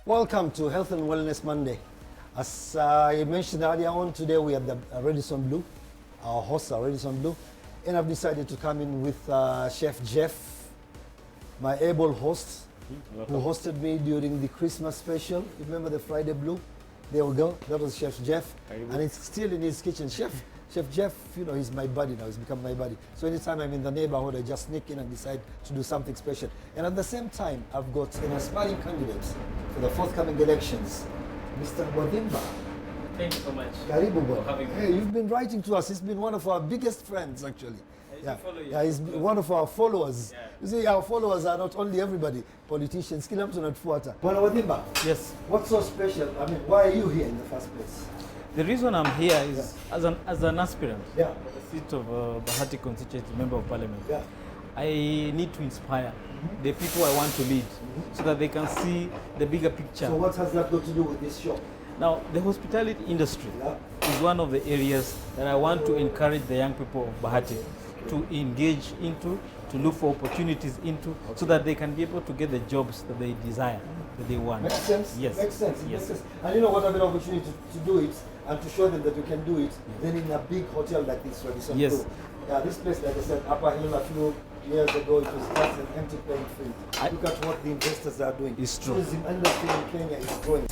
Welcome to Health and Wellness Monday. As I mentioned earlier on, today we have the Redison Blue. Our hosts are Redison Blue. And I've decided to come in with Chef Jeff, my able host, who hosted me during the Christmas special. You remember the Friday Blue? There we go. That was Chef Jeff. And it's still in his kitchen. Chef Jeff, you know, he's my buddy now. He's become my buddy. So anytime I'm in the neighborhood, I just sneak in and decide to do something special. And at the same time, I've got an aspiring candidate for the forthcoming elections, Mr. Wadimba. Thank you so much Karibu, for having me. Hey, you've been writing to us. He's been one of our biggest friends, actually. He's one of our followers. Yeah. You see, our followers are not only everybody, politicians. Kila mtu anatufuata. Bwana Wadimba, Yes. what's so special? I mean, why are you here in the first place? The reason I'm here is as an aspirant Yeah. for the seat of Bahati constituency member of parliament. Yeah. I need to inspire the people I want to lead so that they can see the bigger picture. So what has that got to do with this show? Now, the hospitality industry is one of the areas that I want to encourage the young people of Bahati to engage into, to look for opportunities into, so that they can be able to get the jobs that they desire, that they want. Makes sense? Yes. Makes sense. It Yes. makes sense. And you know what, I have an opportunity to do it and to show them that you can do it, then in a big hotel like this, Radisson Yes. Blue. Yeah, this place, like I said, Upper Hill a few years ago, it was just an empty playing field. Look at what the investors are doing. It's true. Tourism industry in Kenya is growing.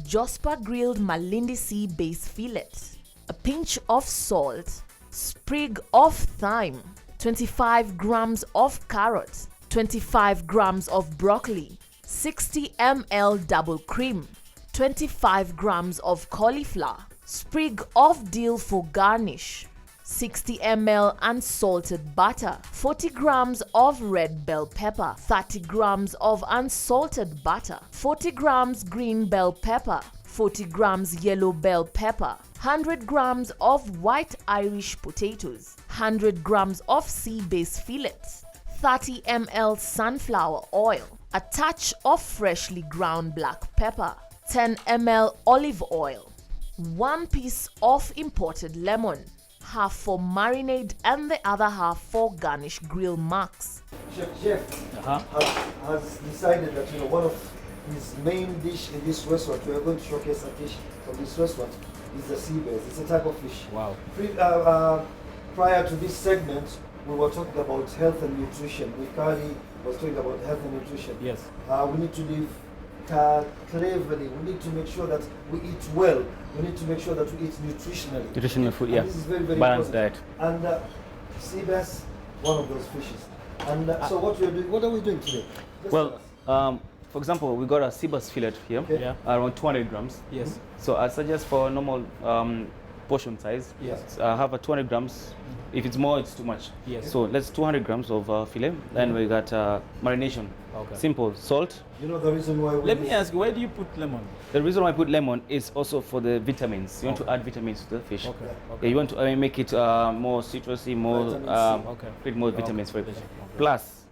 Jospa grilled Malindi sea base fillet, a pinch of salt, sprig of thyme, 25 grams of carrot, 25 grams of broccoli, 60 ml double cream, 25 grams of cauliflower, sprig of dill for garnish, 60 ml unsalted butter, 40 grams of red bell pepper, 30 grams of unsalted butter, 40 grams green bell pepper, 40 grams yellow bell pepper, 100 grams of white Irish potatoes, 100 grams of sea bass fillets, 30 ml sunflower oil, a touch of freshly ground black pepper, 10 ml olive oil, 1 piece of imported lemon, half for marinade and the other half for garnish grill marks. Chef Jeff has decided that, you know, one of his main dish in this restaurant, we are going to showcase a dish from this restaurant, is the sea bass. It's a type of fish. Wow. Prior to this segment, we were talking about health and nutrition. With Kari was talking about health and nutrition. Yes. We need to live cleverly. We need to make sure that we eat well. We need to make sure that we eat nutritionally. Nutritional food, And yeah. this is very, very Balanced important. diet. And sea bass, one of those fishes. And so what are we doing today? Just tell Well, us. for example, we got a sea bass fillet here, Okay. Yeah. around 200 grams. Yes. So I suggest for normal portion size, Yes. have a 200 grams. If it's more, it's too much. Yes. So let's 200 grams of fillet. Then we got marination. Okay. Simple salt. You know the reason why we Let me ask you, why do you put lemon? The reason why I put lemon is also for the vitamins. You want to add vitamins to the fish. Okay. Yeah, you want to make it more citrusy, more Vitamin C. Okay. create more vitamins for it. Okay. Plus,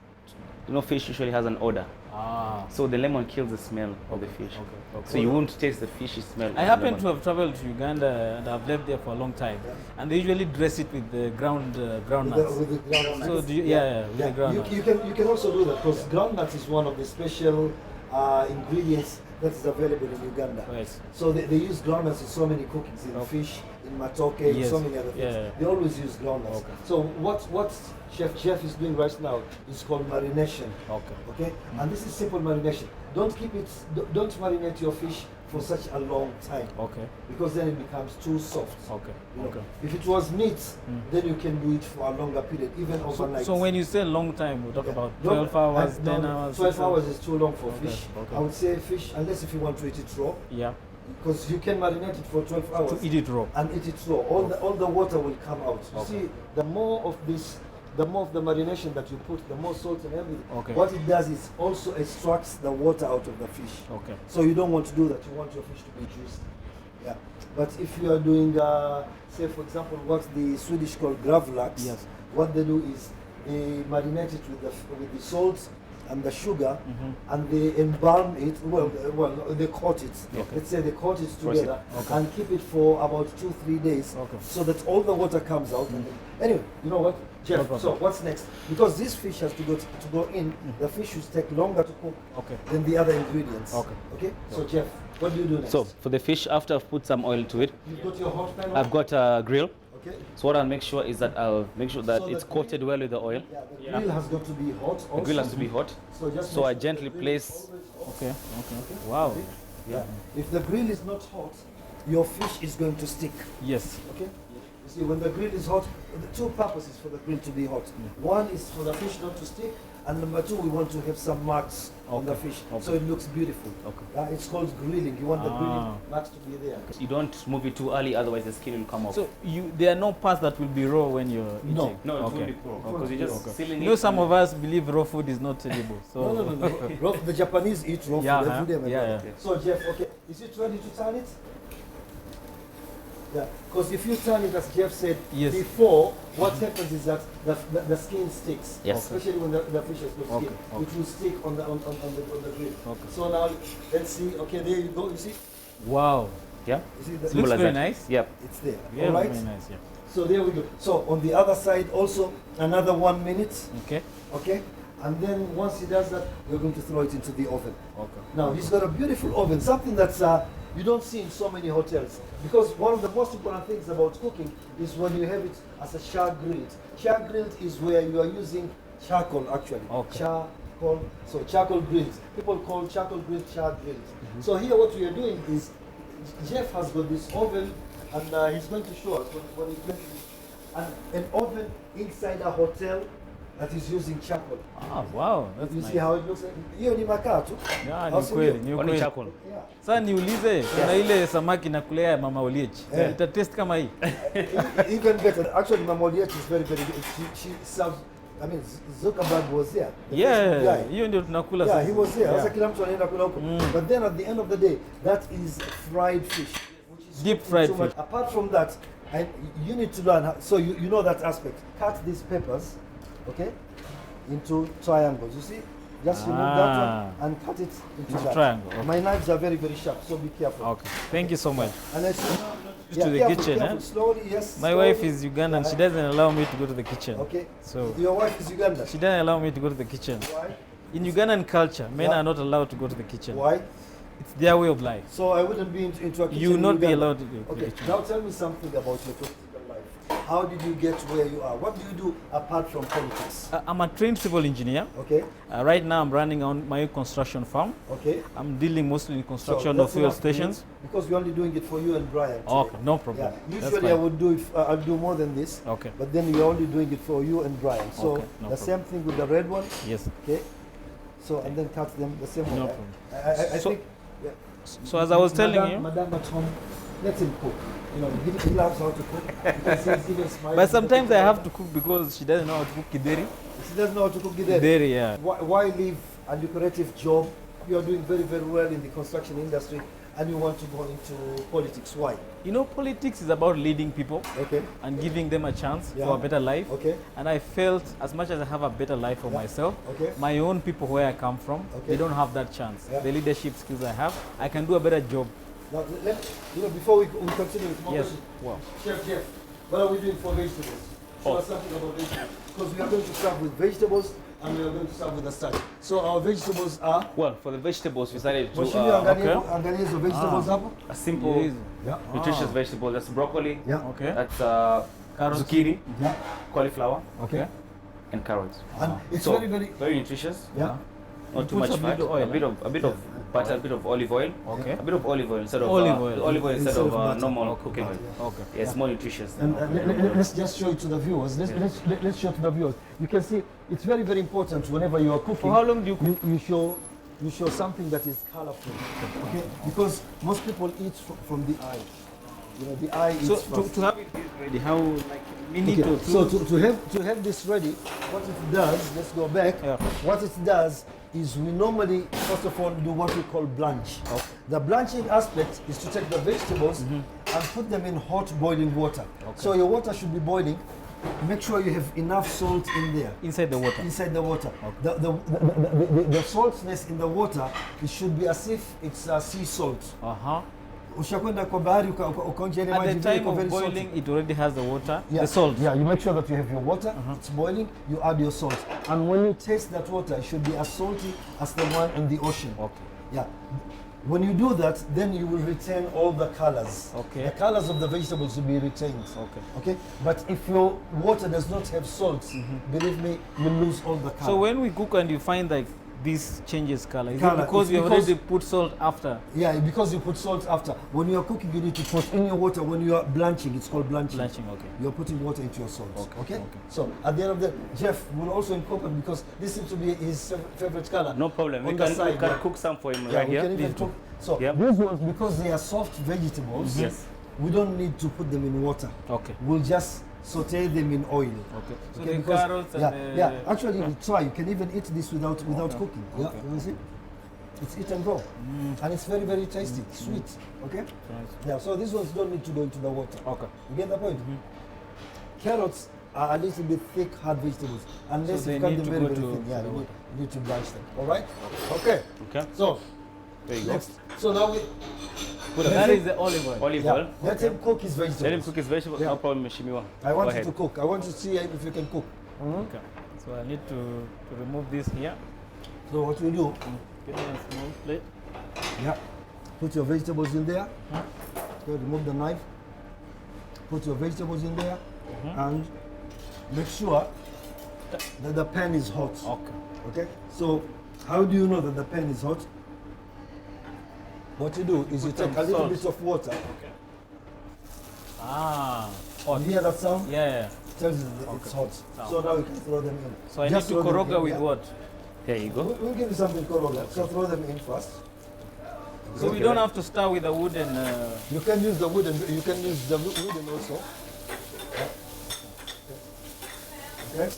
you know, fish usually has an odor. Ah. So the lemon kills the smell of the fish. Okay. So you won't taste the fishy smell. I of happen lemon. to have traveled to Uganda and I've lived there for a long time, and they usually dress it with the ground nuts. with the groundnuts. So do you, with the ground nuts. You can also do that because groundnuts is one of the special ingredients that is available in Uganda. Yes. So they use groundnuts in so many cookings, in fish, in matoke, in Yes. so many other things. Yeah. They always use groundnuts. Okay. So what Chef Jeff is doing right now is called marination. Okay. Okay, and this is simple marination. Don't don't marinate your fish for such a long time. Okay. Because then it becomes too soft. Okay. You know, Okay. if it was meat, then you can do it for a longer period, even overnight. So when you say long time, we talk about No, 12 hours, no, 10 hours. 12 6 hours is too long for Okay, fish. okay. I would say fish, unless if you want to eat it raw, Yeah. because you can marinate it for 12 hours To eat it raw. and eat it raw. All the water will come out. You Okay. see, the more of the marination that you put, the more salt and everything. Okay. What it does is also extracts the water out of the fish. Okay. So you don't want to do that. You want your fish to be juicy. Yeah. But if you are doing, say for example, what the Swedish call gravlax, Yes. what they do is they marinate it with the salt and the sugar, and they embalm it. Well, they coat it. Okay. Let's say they coat it Roast it. together Okay. and keep it for about 2-3 days, Okay. so that all the water comes out. And then, anyway, you know what? Jeff, problem. so what's next? Because this fish has to go in, the fish should take longer to cook Okay. than the other ingredients. Okay. Okay? So Jeff, what do you do next? So for the fish, after I've put some oil to it, You've got your hot pan on? I've got a grill. Okay. So what I'll make sure is that I'll make sure that So it's the coated well with the oil. Yeah, the grill has got to be hot also. The grill has to be hot. So just So make I sure gently the grill place. is always hot. Okay. Okay. Wow. Yeah. If the grill is not hot, your fish is going to stick. Yes. Okay? You see, when the grill is hot, the two purposes for the grill to be hot. One is for the fish not to stick, and number two, we want to have some marks on the fish, so it looks beautiful. Okay. It's called grilling. You want the grilling marks to be there. You don't move it too early, otherwise the skin will come off. So there are no parts that will be raw when you're eating? No. No, it Okay. will be raw because you're just sealing You know, it. some of us believe raw food is not edible. So No. The Japanese eat raw Yeah, food huh? every day. my Yeah, brother. yeah. So Jeff, okay, is it ready to turn it? Yeah, because if you turn it, as Jeff said Yes. before, what happens is that the skin sticks. Yes. Especially when the fish has no skin, Okay. it will stick on the grill. Okay. So now let's see. Okay, there you go. You see, wow. Yeah? you see, Looks Simple as very that. nice. Yep. it's there. Very, All right. very nice. Yeah. So there we go. So on the other side also another 1 minute. Okay. Okay. And then once he does that, we're going to throw it into the oven. Okay. Now he's got a beautiful oven, something that's you don't see in so many hotels. Because one of the most important things about cooking is when you have it as a char grilled. Char grilled is where you are using charcoal actually. Okay. Charcoal, so charcoal grilled. People call charcoal grilled char grilled. So here what we are doing is Jeff has got this oven and he's going to show us what he's going to do. An oven inside a hotel that is using charcoal. Ah, wow. That's You nice. see how it looks? Hiyo ni makaa tu. Yeah, Au ni si kweli, ndio? ni Only kweli. charcoal. Yeah. Sasa niulize, kuna ile samaki na kulea ya Mama Oliech. Eh. Ita taste kama hii? Even better. Actually, Mama Oliech is very, very good. She serves. I mean, Zuckerberg was there. The Facebook Yeah, guy. hiyo ndio tunakula Yeah, sasa. he was there. Yeah. Sasa kila mtu anaenda kula huko. But then at the end of the day, that is fried fish. Which is Deep cooked in fried too much. fish. Apart from that, you need to learn. So you know that aspect. Cut these peppers, okay, into triangles. You see? Just remove that one and cut it into that. triangle, okay. My knives are very, very sharp, so be careful. Okay. Thank you so much. And let's to the kitchen, careful, eh? slowly, yes. My slowly. wife is Ugandan. She doesn't allow me to go to the kitchen. Okay. So Your wife is Uganda. she doesn't allow me to go to the kitchen. Why? In Ugandan culture, men Yeah. are not allowed to go to the kitchen. Why? It's their way of life. So I wouldn't be into a kitchen. You will in not be Uganda. allowed to go to the Okay. kitchen. Now tell me something about your political life. How did you get where you are? What do you do apart from politics? I'm a trained civil engineer. Okay. Right now, I'm running on my own construction farm. Okay. I'm dealing mostly in So construction of that's fuel enough, stations. Because we're only doing it for you and Brian. Today. Okay, no problem. Yeah. That's Usually I fine. would do it. I'll do more than this. Okay. But then you're only doing it for you and Brian. So Okay, no the problem. same thing with the red one. Yes. Okay. So and then cut them the same way. No right? problem. I So- think. Yeah. So as I was telling you, Madam at home, let him cook. You know, he loves how to cook. You can see he's even smiling. but sometimes I have to cook because she doesn't know how to cook kideri. She doesn't know how to cook githeri. Kideri, yeah. Why leave a lucrative job? You are doing very, very well in the construction industry, and you want to go into politics. Why? You know, politics is about leading people Okay. and giving them a chance Yeah. for a better life. Okay. And I felt as much as I have a better life for Yeah. myself, Okay. my own people where I come from, Okay. they don't have that chance. Yeah. The leadership skills I have, I can do a better job. Now, before we continue with more Yes. questions, Wow. Chef, what are we doing for vegetables? Show us something about vegetables. Because we are going to start with vegetables and we are going to start with the starch. So our vegetables are. Well, for the vegetables, we decided to Mheshimiwa, okay. angalia hizo vegetables hapo. a simple, Yes. Yeah. nutritious vegetable. That's broccoli. Yeah. Okay. That's Carrots. zucchini, Yeah. cauliflower, Okay. and carrots. And it's So very. nutritious. Yeah. Not too put much a bit fat. of oil, a bit of butter, a bit of olive oil. Okay. A bit of olive oil instead of Olive oil. olive oil instead of butter. normal Okay, cooking oil. butter, Okay. Yeah, it's more nutritious. And than let's just show it to the viewers. Let's show it to the viewers. You can see it's very, very important whenever you are cooking. For how long do you cook? You show something that is colorful, okay? Because most people eat from the eye. You know, the eye So eats first. to have it ready, how like minute Okay, or two? so to have this ready, what it does, let's go back. Yeah. What it does is we normally, first of all, do what we call blanch. Okay. The blanching aspect is to take the vegetables and put them in hot boiling water. So your water should be boiling. Make sure you have enough salt in there. Inside the water. Inside the water. The saltness in the water, it should be as if it's sea salt. Uh-huh. Ushakwenda kwa bahari ukaonja ile At maji the vile time iko of very salty. boiling, it already has the water, Yeah. the salt. Yeah, you make sure that you have your water, it's boiling, you add your salt. And when you taste that water, it should be as salty as the one in the ocean. Okay. Yeah. When you do that, then you will retain all the colors. Okay. The colors of the vegetables will be retained. Okay. Okay. But if your water does not have salt, believe me, you lose all the color. So when we cook and you find like this changes color, is Color, it because it's you have because- already put salt after? Yeah, because you put salt after. When you are cooking, you need to put in your water. When you are blanching, it's called blanching. Blanching, okay. You're putting water into your salt. Okay, okay. So at the end of the Jeff will also incorporate, because this seems to be his favorite color. No problem. We On the can, side, we can yeah. cook some for him Yeah, right we here. can even Please do. cook. So Yep. these ones, because they are soft vegetables, Yes. we don't need to put them in water. Okay. We'll just saute them in oil. Okay. So Okay, the because- carrots and yeah, the yeah. Actually, we try. You can even eat this without cooking. Yeah, Okay. you see, it's eat and go, and it's very very tasty, sweet. Okay. Nice. Yeah. So these ones don't need to go into the water. Okay. You get the point? Carrots are a little bit thick, hard vegetables, unless So you they cut need them to very go very to thin. Yeah, the you water. need to blanch them. All right. Okay. Okay. So There you go. next. So now we. That is the olive oil. Olive Yeah, oil. let him cook his vegetables. Let him cook his vegetables. Yeah. No problem, Mishimiwa. I want Go you ahead. to cook. I want to see if you can cook. Okay. So I need to remove this here. So what you do? Get in a small plate. Yeah. Put your vegetables in there. Okay, remove the knife. Put your vegetables in there, and make sure that the pan is hot. Okay. Okay. So how do you know that the pan is hot? What you do is you Put take a some little salt. bit of water. Ah. You hear that sound? Yeah, yeah. Tells you that it's hot. So now you can throw them in. So I Just need to throw them koroga in, with yeah? what? There you go. We'll give you something koroga. So throw them in first. So we Okay. don't have to start with the wooden. You can use the wooden. You can use the wooden also. Okay.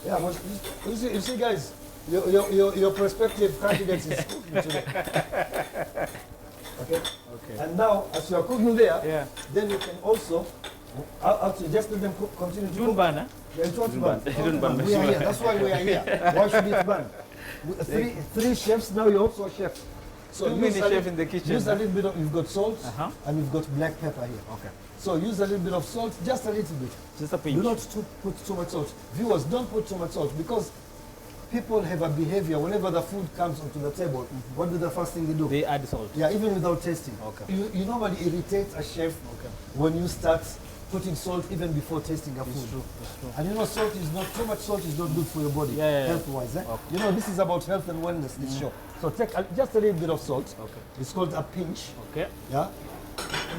Yeah. But you see, guys, your prospective candidates is cooking today. Okay. Okay. And now, as you are cooking there, Yeah. then you can also just let them continue to June cook. banner. Yeah, it won't Don't burn. burn. Don't burn. We are here. That's why we are here. Why should it burn? Three chefs. Now you're also a chef. So Too many use a chefs li- in the kitchen. Use a little bit of. You've got salt Uh-huh. and you've got black pepper here. Okay. So use a little bit of salt, just a little bit. Just a pinch. Do not put too much salt. Viewers, don't put too much salt, because people have a behavior. Whenever the food comes onto the table, what do the first thing they do? They add salt. Yeah, even without tasting. Okay. You normally irritate a chef when you start putting salt even before tasting a food. It's true. It's true. And you know, salt is not too much. Salt is not good for your body, Yeah, yeah, yeah. health-wise. Eh? Okay. You know, this is about health and wellness. This show. So take just a little bit of salt. Okay. It's called a pinch. Okay. Yeah.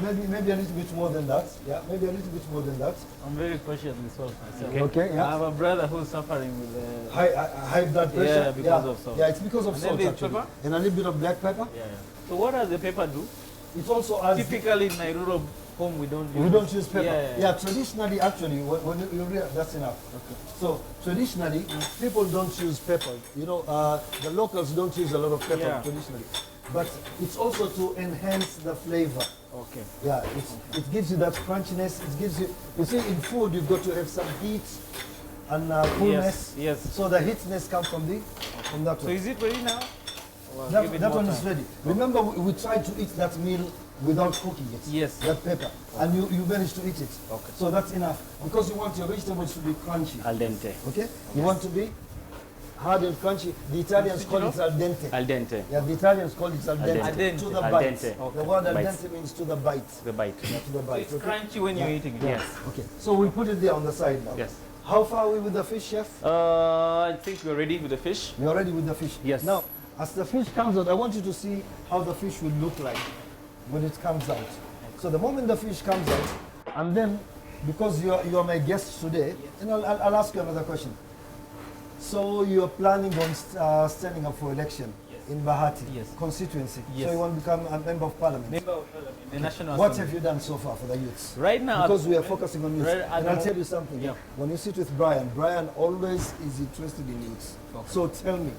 Maybe a little bit more than that. Yeah. Maybe a little bit more than that. I'm very cautious with salt myself. Okay. I Yeah. have a brother who's suffering with High blood pressure. Yeah, because of salt. Yeah, it's because of And then salt there's actually. pepper? And a little bit of black pepper. yeah. So what does the pepper do? It also adds. Typically in my rural home we don't use. We don't use pepper. Yeah. Traditionally, actually, when you realize, that's enough. Okay. So traditionally, people don't use pepper. You know, the locals don't use a lot of pepper Yeah. traditionally, but it's also to enhance the flavor. Okay. Yeah, it gives you that crunchiness. It gives you. You see, in food, you've got to have some heat and coolness. Yes. So the heatness comes from that So one. is it ready now? Or give it That more one is time? ready. Remember, we tried to eat that meal without cooking it. Yes. That pepper, and you managed to eat it. Okay. So that's enough, because you want your vegetables to be crunchy. Al dente. Okay. You want to be hard and crunchy. The Italians call it al dente. Al dente. Yeah, the Italians call it al dente. Al dente. To the Al bite. dente. The word al Bites. dente means to the bite. The bite. Yeah, to the So bite. it's Okay. crunchy when you're Yeah. eating it. Yes. Okay. So we put it there on the side now. Yes. How far are we with the fish, chef? I think we're ready with the fish. We're ready with the fish. Yes. Now, as the fish comes out, I want you to see how the fish will look like when it comes out. So the moment the fish comes out, and then, because you are my guest today, and I'll ask you another question. So you're planning on standing up for election in Bahati Yes. constituency. Yes. So you want to become a member of parliament. Member of Parliament, the National What Assembly. have you done so far for the youths? Right now, Because we are focusing on youth. Right at And the I'll mo- tell you something. Yeah. When you sit with Brian always is interested in youth. Okay. So tell me.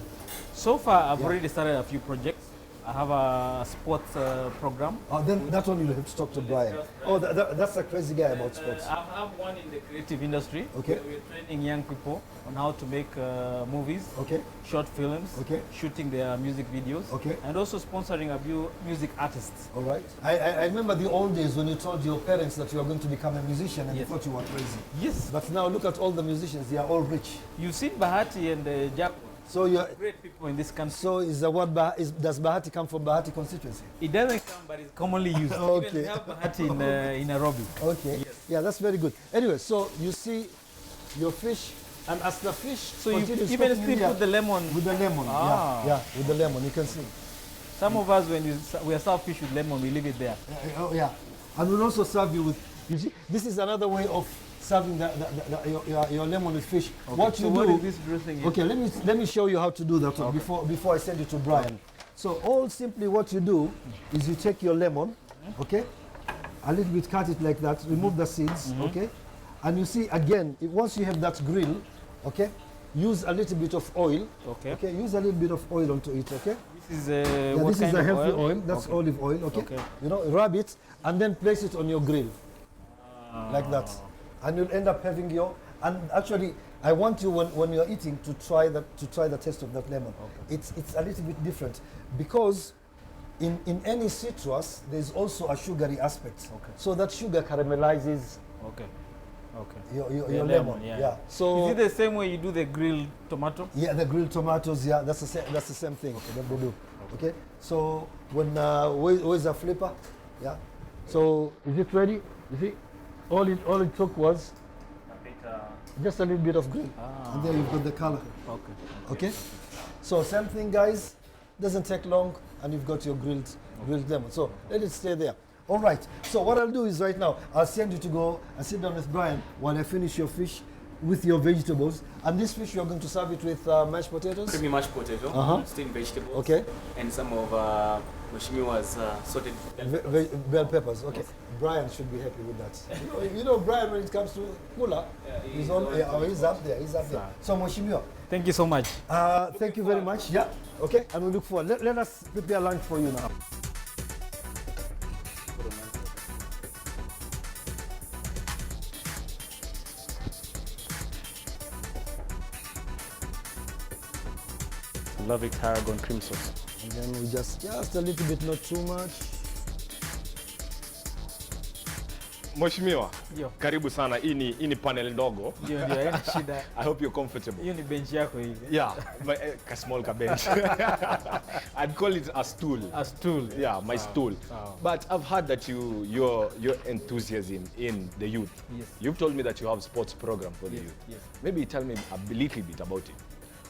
so far I've Yeah. already started a few projects. I have a sports program. Oh, then that one you'll have to talk to Brian. Oh, that's a crazy guy about sports. I have one in the creative industry. Okay. We're training young people on how to make movies, Okay. short films, Okay. shooting their music videos, Okay. and also sponsoring a few music artists. All right. I remember the old days when you told your parents that you were going to become a musician and Yes. they thought you were crazy. Yes. But now look at all the musicians, they are all rich. You've seen Bahati and Jack, So you're, great people in this country. so is the word does Bahati come from Bahati constituency? It doesn't come, but it's commonly used. Okay. Even we have Bahati in Nairobi. Okay. Yes. Yeah, that's very good. Anyway, so you see your fish, and as the fish So you continues even cooking in still there- put the lemon. with the lemon. Ah. Yeah, with the lemon, you can see. Some of us, when we serve fish with lemon, we leave it there. Oh yeah, and we'll also serve you with. You see, this is another way of serving your lemon with fish. What So you what do? is this dressing? in? Okay, let me show you how to do that one before I send you to Brian. So all simply what you do is you take your lemon, okay, a little bit cut it like that, remove the seeds, okay, and you see again once you have that grill, okay, use a little bit of oil, Okay. use a little bit of oil onto it, okay. This is Yeah, what this is kind a of healthy oil? oil. That's Okay. olive oil, okay. Okay. You know, rub it and then place it on your grill like that, and you'll end up having your. And actually, I want you when you're eating to try the taste of that lemon. Okay. It's a little bit different because in any citrus there's also a sugary aspect. Okay. So that sugar caramelizes Okay. Okay. your The lemon. yeah. So Is it the same way you do the grilled tomato? yeah, the grilled tomatoes. Yeah, that's the same thing that they do. Okay. So when where's the flipper? Yeah. So is it ready? You see, all it took was just a little bit of grill, and there you've got the color. Okay. Okay. So same thing, guys. Doesn't take long, and you've got your grilled lemon. So let it stay there. All right. So what I'll do is right now I'll send you to go and sit down with Brian while I finish your fish with your vegetables. And this fish you're going to serve it with mashed potatoes. Creamy mashed potato, Uh-huh. steamed vegetables, Okay. and some of Mheshimiwa's sorted Bell peppers. Okay. Brian should be happy with that. You know Brian, when it comes to kula, he's up there. He's up there. So Mheshimiwa, Thank you so much. thank you very much. Yeah. Okay. And we look forward. Let us prepare lunch for you now. Love it, tarragon cream sauce. And then we just a little bit, not too much. Mheshimiwa, Yo. karibu sana. Hii ni panel ndogo. Ndio, haina shida. I hope you're comfortable. Hiyo ni bench yako hivi. Yeah, a small bench. I'd call it a stool. A stool. Yeah, my stool. Sawa. But I've heard that your enthusiasm in the youth. Yes. You've told me that you have sports program for the youth. Yes. Maybe tell me a little bit about it.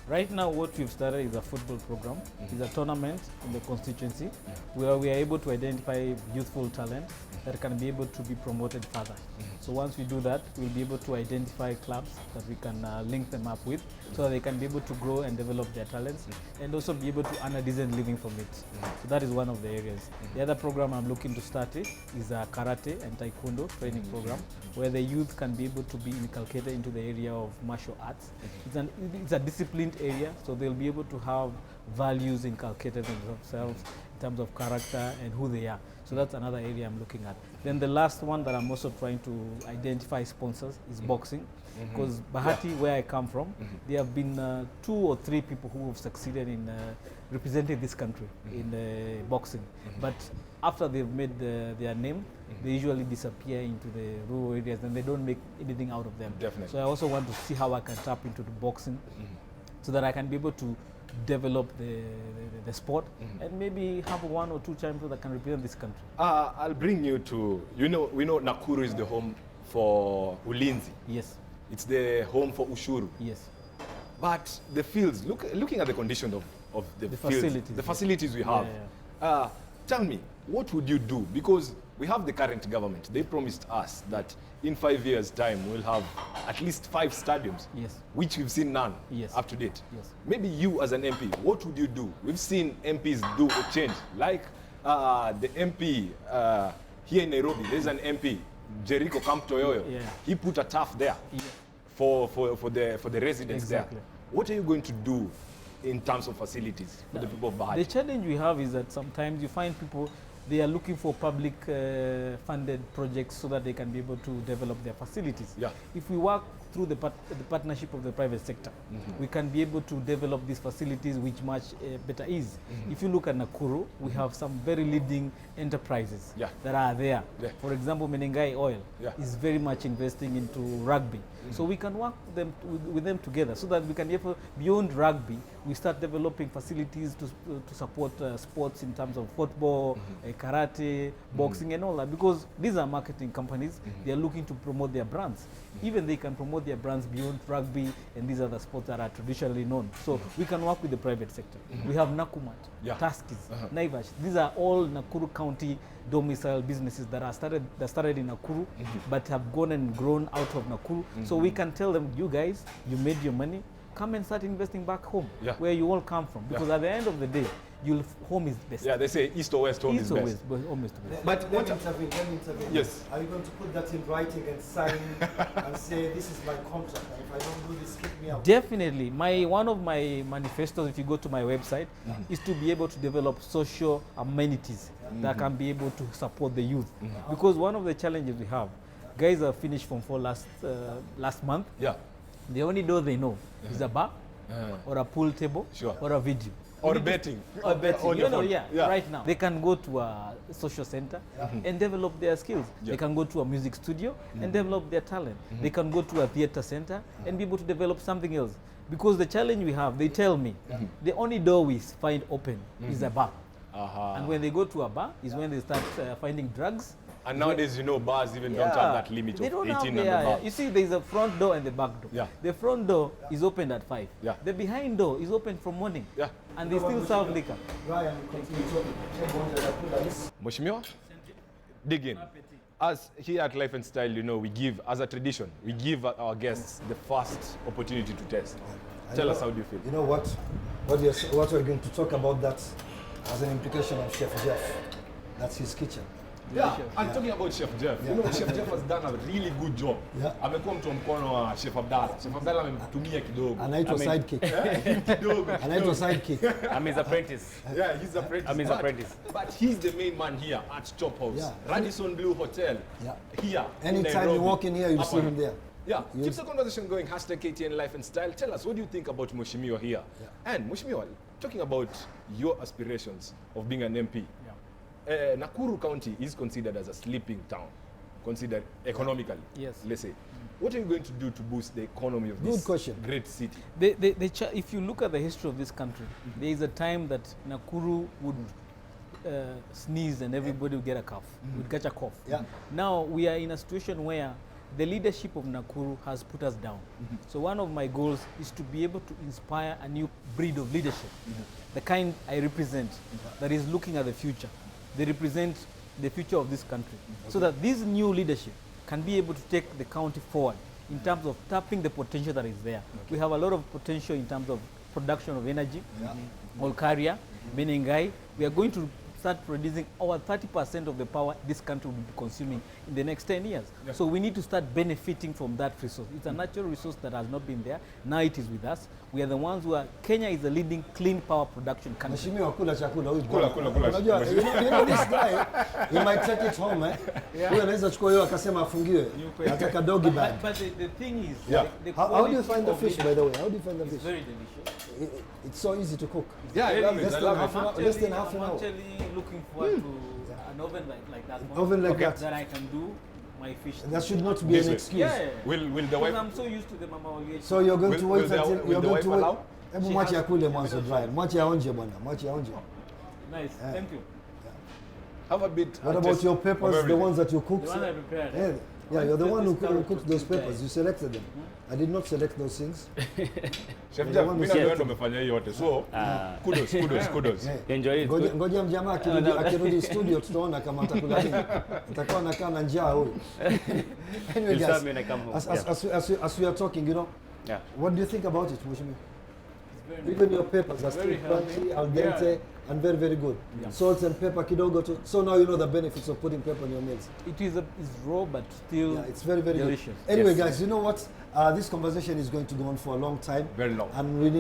Right now, what we've started is a football program. It's a tournament in the constituency where we are able to identify youthful talent that can be able to be promoted further. So once we do that, we'll be able to identify clubs that we can link them up with so that they can be able to grow and develop their talents and also be able to earn a decent living from it. So that is one of the areas. The other program I'm looking to start is a karate and taekwondo training program where the youth can be able to be inculcated into the area of martial arts. It's a disciplined area, so they'll be able to have values inculcated in themselves in terms of character and who they are. So that's another area I'm looking at. Then the last one that I'm also trying to identify sponsors is boxing. Because Bahati, where I come from, there have been 2 or 3 people who have succeeded in representing this country in boxing. But after they've made their name, they usually disappear into the rural areas and they don't make anything out of them. Definitely. So I also want to see how I can tap into the boxing so that I can be able to develop the sport and maybe have 1 or 2 champions that can represent this country. I'll bring you to, we know Nakuru is the home for Ulinzi. Yes, It's the home for Ushuru. yes. But the fields, looking at the condition of the fields, facilities, the yeah. facilities we have, tell me, what would you do? Because we have the current government. They promised us that in 5 years' time, we'll have at least 5 stadiums, Yes. which we've seen none Yes. up to date. Yes. Maybe you as an MP, what would you do? We've seen MPs do a change, like the MP here in Nairobi. There's an MP, Jericho Kamtoyoyo. Yeah. He put a turf there Yeah. for the residents Exactly. there. What are you going to do in terms of facilities for the people of The Bahati? challenge we have is that sometimes you find people, they are looking for public funded projects so that they can be able to develop their facilities. Yeah. If we work through the partnership of the private sector, we can be able to develop these facilities which much better ease. If you look at Nakuru, we have some very leading enterprises Yeah. that are there. Yeah. For example, Menengai Oil Yeah. is very much investing into rugby. So we can work with them together so that we can, beyond rugby, we start developing facilities to support sports in terms of football, karate, boxing and all that, because these are marketing companies. They are looking to promote their brands. Even they can promote their brands beyond rugby and these other sports that are traditionally known. So we can work with the private sector. We have Nakumat, Yeah. Tuskys, Naivash. These are all Nakuru County domicile businesses that started in Nakuru but have gone and grown out of Nakuru. So we can tell them, you guys, you made your money, come and start investing back home, Yeah. where you all come from. Because at the end of the day, home is best. Yeah, they say east or west, home is East or best. west, but home is the best. But let what- me intervene. Yes. Are you going to put that in writing and sign and say this is my contract? And if I don't do this, kick me out. Definitely. One of my manifestos, if you go to my website, is to be able to develop social amenities that can be able to support the youth. Because one of the challenges we have, guys are finished from last month. Yeah. The only door they know is a bar or a pool table Sure. or a video. Or betting. Or betting. On your phone. Yeah, right now. They can go to a social center and develop their skills. Yeah. They can go to a music studio and develop their talent. They can go to a theater center and be able to develop something else. Because the challenge we have, they tell me, the only door we find open is a bar. And when they go to a bar is when they start finding drugs. And nowadays, bars even don't have that limit They of don't 18 have and the- above. You see, there's a front door and the back door. Yeah. The front door is opened at 5. Yeah. The behind door is open from morning. Yeah. And they still serve liquor. Ryan, continue talking. Mheshimiwa, dig in. Us here at Life and Style, we give, as a tradition, we give our guests the first opportunity to test. Tell us, how do you feel? You know what? What we're going to talk about that as an implication of Chef Jeff. That's his kitchen. Yeah, and talking about Chef Jeff, Chef Jeff has done a really good job. Yeah. Amekuwa mtu wa mkono wa Chef Abdalla. Chef Abdalla amemtumia kidogo. Anaitwa sidekick. Kidogo. Anaitwa sidekick. I'm his apprentice. Yeah, he's apprentice. I'm his apprentice. But he's the main man here at Chop House. Yeah. Radisson Blue Hotel. Yeah. Here. in Anytime Nairobi. you walk in here, you Up see on- him there. Yeah, keep the conversation going. Hashtag KTN Life and Style. Tell us, what do you think about Mheshimiwa here? Yeah. And Mheshimiwa, talking about your aspirations of being an MP, Nakuru County is considered as a sleeping town, considered economically. Yes. Let's say. What are you going to do to boost the economy of Good this question. great city? If you look at the history of this country, there is a time that Nakuru would sneeze and everybody would get a cough, would catch a cough. Yeah. Now we are in a situation where the leadership of Nakuru has put us down. So one of my goals is to be able to inspire a new breed of leadership, the kind I represent, that is looking at the future. They represent the future of this country, so that this new leadership can be able to take the county forward in terms of tapping the potential that is there. We have a lot of potential in terms of production of energy, Olkaria, Menengai. We are going to start producing over 30% of the power this country will be consuming in the next 10 years. Yeah. So we need to start benefiting from that resource. It's a natural resource that has not been there. Now it is with us. We are the ones who are, Kenya is the leading clean power production country. Mheshimiwa, kula chakula huyu. Kula. Unajua, you know this guy, he might take it home, eh? Huyu anaweza chukua hiyo akasema afungiwe. Nataka doggy bag. But the thing is, Yeah. the How do you quality find the of fish, leadership by the way? How do you find the is fish? very delicious. It's so easy to cook. Yeah, I love it. Less I than love half it. an hour. Less than half an I'm hour. actually looking forward to an oven like that one. Oven like that. That I can do my fish. That should not be This an way. excuse. Yeah. Will the Because wife? I'm so used to the mama Oliech. So you're going to Will wait the- until will you're the going wife to wait. allow? Hebu She mwache has- akule mwanzo dry. Mwache aonje bwana. Mwache aonje. Nice, thank you. Have a bit. What a about taste your of peppers, the everything. ones that you cooked? The one I prepared. Yeah, you're the one who This cooked those carrot peppers. You selected them. I did not select those things. Chef the Jeff, one mimi who na wewe said- ndo umefanya hii yote. So, kudos. Yeah. Enjoy it. Ngoja mjamaa akirudi studio tutaona kama atakula nini. Atakuwa anakaa na njaa huyu. Anyway, He'll guys, serve me when I come home. as we are talking, Yeah. what do you think about it, Mheshimiwa? Even your peppers are still Very healthy. crunchy, al dente, and very, very good. Salt and pepper kidogo too. So now you know the benefits of putting pepper in your meals. It's raw, but still Yeah, it's very, very delicious. good. Anyway, Yes. guys, you know what? This conversation is going to go on for a long time. Very long. And we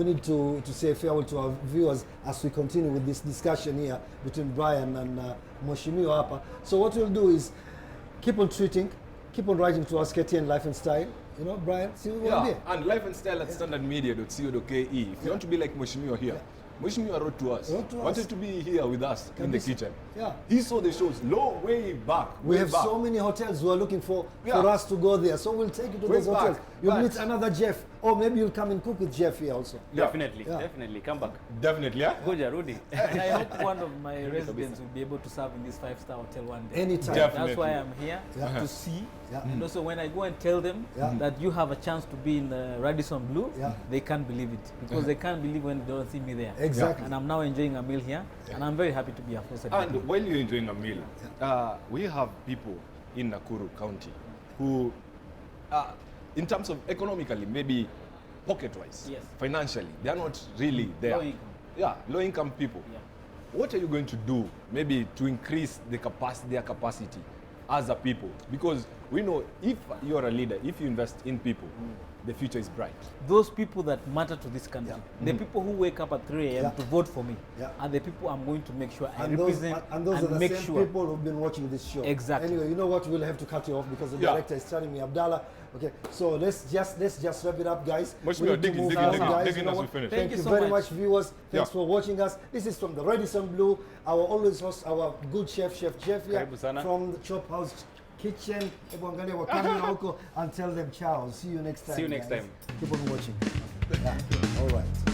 need to say farewell to our viewers as we continue with this discussion here between Brian and Mheshimiwa hapa. So what we'll do is keep on tweeting, keep on writing to us, KTN Life and Style. You know, Brian, see what we'll Yeah, and life and style at standardmedia.co.ke. If you want to be like Mheshimiwa here, Mheshimiwa wrote to us. Wrote to us. Wanted to be here with us in the kitchen. Yeah. He saw the shows way back. We way have back. so many hotels who are looking for Yeah. us to go there. So we'll take you to Way those hotels. back, You'll but- meet another Jeff. Or maybe you'll come and cook with Jeff here also. Yeah. Definitely, Yeah. definitely. Come back. Definitely, yeah? Goja, Rudy. And I hope one of my residents will be able to serve in this 5-star hotel one day. Anytime. Definitely. That's why I'm here Yeah. to see. Yeah. And also when I go and tell them Yeah. that you have a chance to be in Radisson Blue, Yeah. they can't believe it. Because they can't believe when they don't see me there. Exactly. And I'm now enjoying a meal here. And I'm very happy to be a host. And while you're enjoying a meal, we have people in Nakuru County who, in terms of economically, maybe pocket-wise, Yes. financially, they are not really there. Low income. Yeah, low-income people. Yeah. What are you going to do, maybe, to increase their capacity as a people? Because we know if you're a leader, if you invest in people, the future is bright. Those people that matter to this country, Yeah. the people who wake up at 3 a.m. Yeah. to vote for me, Yeah. are the people I'm going to make sure I And those, represent and those are the make same sure. people who've been watching this show. Exactly. Anyway, you know what? We'll have to cut you off because the Yeah. director is telling me, Abdalla. Okay, so let's just wrap it up, guys. Mheshimiwa, We need to dig in, move dig in, on, dig in, guys. dig You in know as we what? finish. Thank Thank you you so very much. much, viewers. Thanks Yeah. for watching us. This is from the Radisson Blue. Our always host, our good chef Jeff here Karibu sana. from the Chop House Kitchen. Hebu angalia wakamera huko and tell them ciao. See you next time. See you next guys. time. Keep on watching. Yeah. All right.